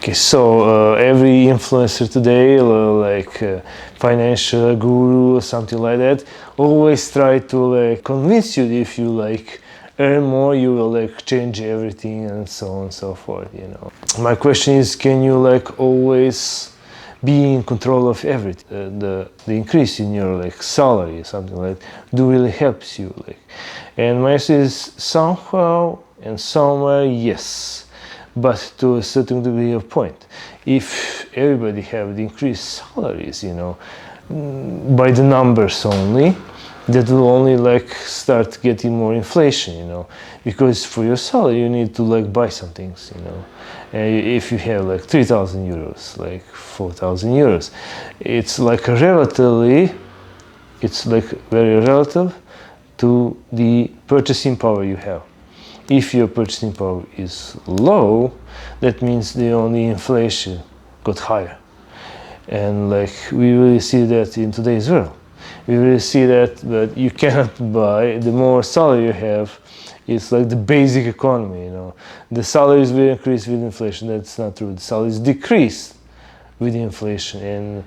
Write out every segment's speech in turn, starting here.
Okay, so every influencer today, financial guru or something like that, always try to like convince you if you like earn more, you will like change everything and so on and so forth. You know, my question is, can you like always be in control of everything? The increase in your like salary, something like that, do really helps you like. And my answer is somehow and somewhere yes. But to a certain degree of point, if everybody have the increased salaries, you know, by the numbers only, that will only like start getting more inflation, you know, because for your salary you need to like buy some things, you know. If you have like 3,000 euros, like 4,000 euros, it's like very relative to the purchasing power you have. If your purchasing power is low, that means the only inflation got higher. And like we really see that in today's world. We really see that you cannot buy, the more salary you have, it's like the basic economy, you know. The salaries will increase with inflation. That's not true. The salaries decrease with inflation. And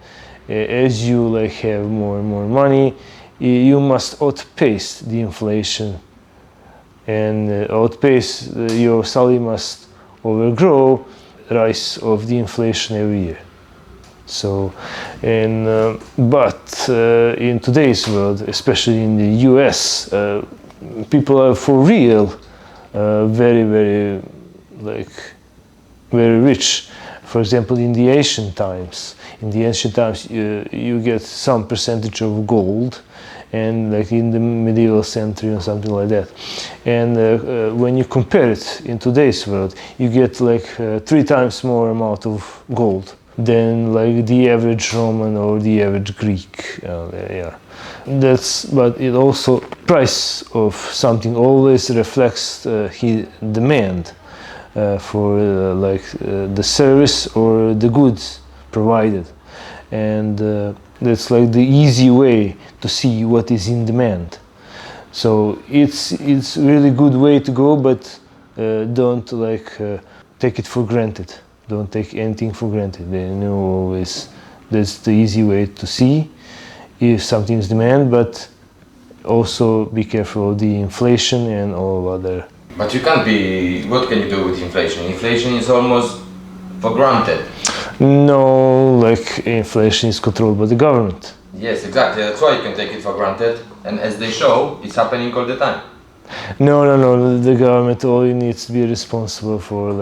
as you like have more and more money, you must outpace the inflation. And outpace your salary must overgrow the rise of the inflation every year. So, but in today's world, especially in the US, people are for real very, very rich. For example, in the ancient times, you get some percentage of gold, and like in the medieval century or something like that. And when you compare it in today's world, you get like 3 times more amount of gold than like the average Roman or the average Greek. Yeah, but it also price of something always reflects demand for the service or the goods provided, and that's like the easy way to see what is in demand. So it's really good way to go, but don't take it for granted. Don't take anything for granted. They know always that's the easy way to see if something is demand, but also be careful of the inflation and all other. But you can't be. What can you do with inflation? Inflation is almost for granted. No, like inflation is controlled by the government. Yes, exactly. That's why you can take it for granted. And as they show, it's happening all the time. No. The government only needs to be responsible for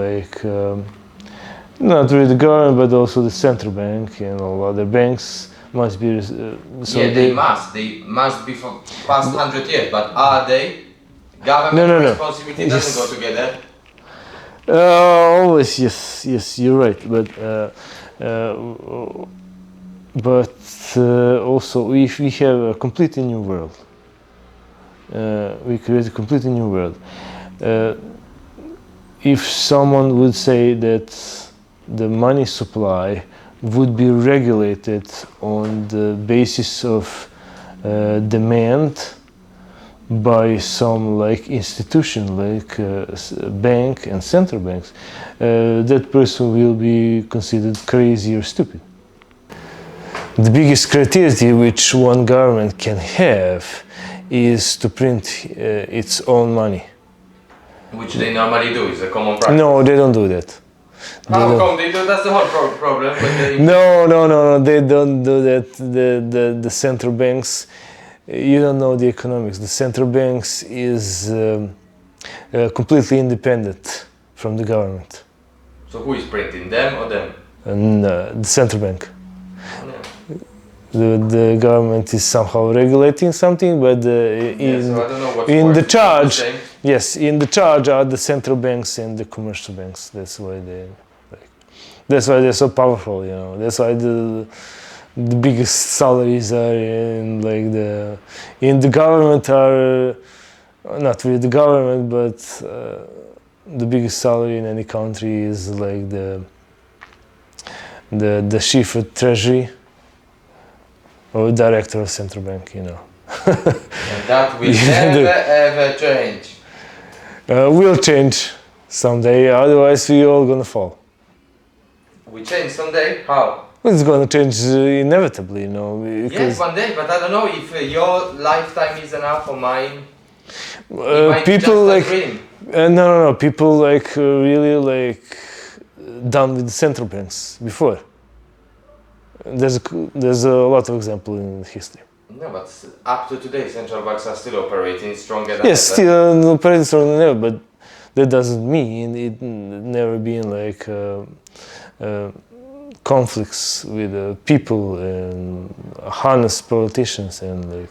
not really the government, but also the central bank and all other banks must be. They must be for past 100 years. But are they? Government responsibility doesn't go together. Always, yes, you're right. But also, if we have a completely new world, we create a completely new world. If someone would say that the money supply would be regulated on the basis of demand by some like institution like bank and central banks, that person will be considered crazy or stupid. The biggest creativity which one government can have is to print its own money. Which they normally do, is a common practice. No, they don't do that. How come they do? That's the whole problem. No, they don't do that. The central banks, you don't know the economics. The central banks is completely independent from the government. So who is printing, them or them? And the central bank. The government is somehow regulating something, but in the charge are the central banks and the commercial banks. That's why they're so powerful, you know. That's why the biggest salaries are in the government are not really the government, but the biggest salary in any country is like the chief of treasury or director of central bank, you know. And that will never ever change. Will change someday, otherwise we all gonna fall. we change someday. How? It's going to change inevitably, you know. Yes, Because one day, but I don't know if your lifetime is enough or mine. It might be just people a like dream. no, people like really like done with central banks before. There's a lot of example in history. No, but up to today, central banks are still operating stronger than Yes, ever. still operating stronger than ever, but that doesn't mean it never been like conflicts with people and honest politicians and like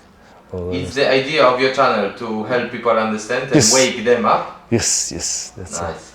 all It's that. the idea of your channel to help people understand and Yes. wake them up. Yes, that's it. Nice.